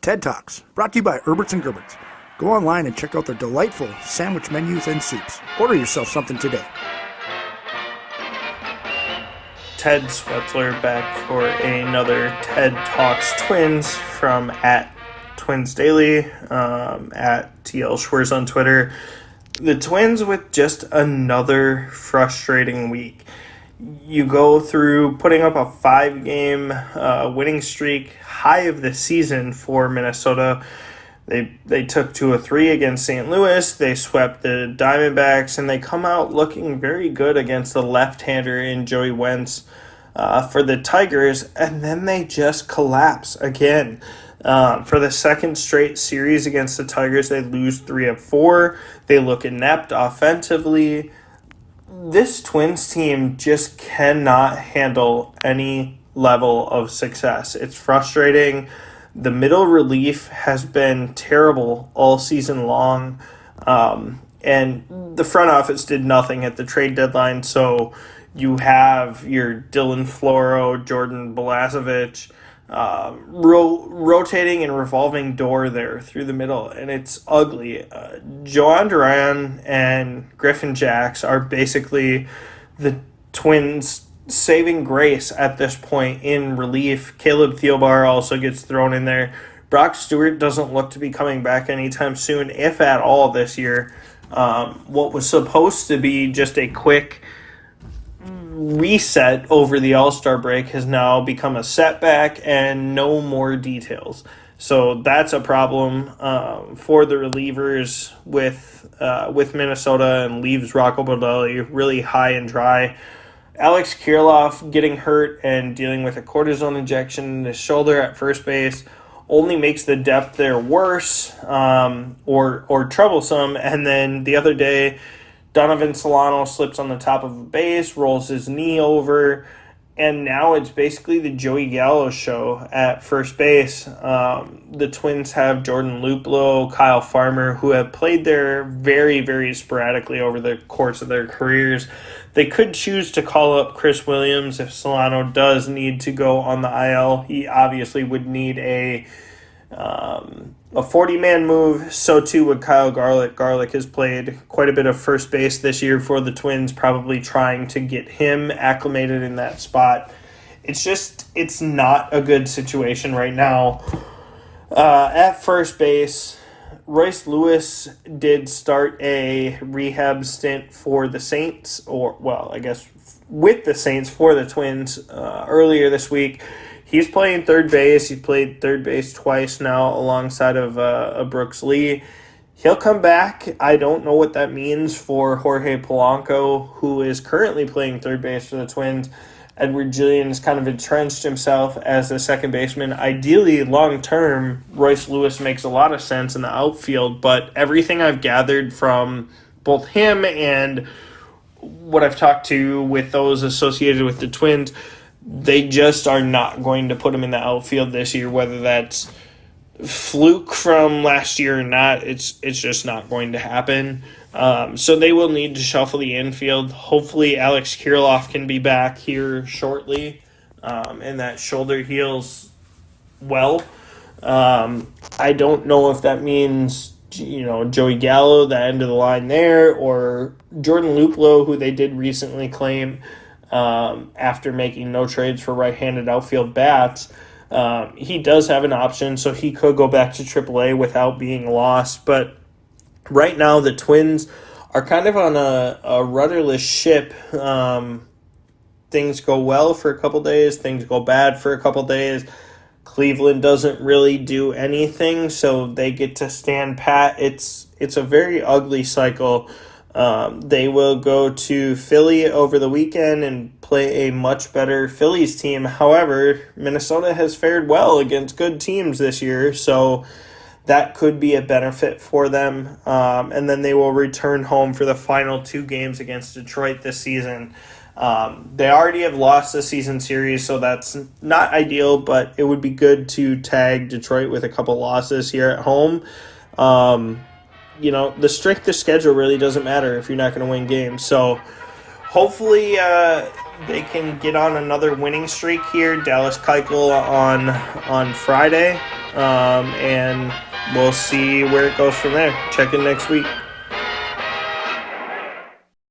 TED Talks, brought to you by Erbs and Gerbs. Go online and check out their delightful sandwich menus and soups. Order yourself something today. Ted Schwerzler back for another TED Talks Twins from at Twins Daily, at TL Schwerz on Twitter. The Twins with just another frustrating week. You go through putting up a 5-game winning streak, high of the season for Minnesota. They took 2-3 against St. Louis. They swept the Diamondbacks, and they come out looking very good against the left-hander in Joey Wentz for the Tigers, and then they just collapse again. For the second straight series against the Tigers, they lose 3 of 4. They look inept offensively. This Twins team just cannot handle any level of success. It's frustrating. The middle relief has been terrible all season long, and the front office did nothing at the trade deadline, so you have your Dylan Floro, Jordan Balazovic, rotating and revolving door there through the middle, and it's ugly. Joan Duran and Griffin Jacks are basically the Twins' saving grace at this point in relief. Caleb Thielbar also gets thrown in there. Brock Stewart doesn't look to be coming back anytime soon, if at all, this year. What was supposed to be just a quick reset over the All-Star break has now become a setback and no more details. So that's a problem for the relievers with Minnesota, and leaves Rocco Baldelli really high and dry. Alex Kirilloff getting hurt and dealing with a cortisone injection in his shoulder at first base only makes the depth there worse or troublesome. And then the other day, Donovan Solano slips on the top of a base, rolls his knee over, and now it's basically the Joey Gallo show at first base. The Twins have Jordan Luplow, Kyle Farmer, who have played there very, very sporadically over the course of their careers. They could choose to call up Chris Williams if Solano does need to go on the IL. He obviously would need a 40-man move. So too would Kyle Garlick. Garlick has played quite a bit of first base this year for the Twins, probably trying to get him acclimated in that spot. It's not a good situation right now. At first base, Royce Lewis did start a rehab stint for the Saints, with the Saints for the Twins earlier this week. He's playing third base. He's played third base twice now alongside of Brooks Lee. He'll come back. I don't know what that means for Jorge Polanco, who is currently playing third base for the Twins. Edward Jillian has kind of entrenched himself as a second baseman. Ideally, long-term, Royce Lewis makes a lot of sense in the outfield, but everything I've gathered from both him and what I've talked to with those associated with the Twins, they just are not going to put him in the outfield this year, whether that's fluke from last year or not. It's just not going to happen. So they will need to shuffle the infield. Hopefully Alex Kirilloff can be back here shortly, and that shoulder heals well. I don't know if that means, Joey Gallo, the end of the line there, or Jordan Luplow, who they did recently claim after making no trades for right-handed outfield bats. He does have an option, so he could go back to AAA without being lost. But right now, the Twins are kind of on a rudderless ship. Things go well for a couple days. Things go bad for a couple days. Cleveland doesn't really do anything, so they get to stand pat. It's a very ugly cycle. They will go to Philly over the weekend and play a much better Phillies team. However, Minnesota has fared well against good teams this year, so that could be a benefit for them. And then they will return home for the final 2 games against Detroit this season. They already have lost the season series, so that's not ideal, but it would be good to tag Detroit with a couple losses here at home. The strength of schedule really doesn't matter if you're not going to win games. So hopefully they can get on another winning streak here. Dallas Keuchel on Friday, and we'll see where it goes from there. Check in next week.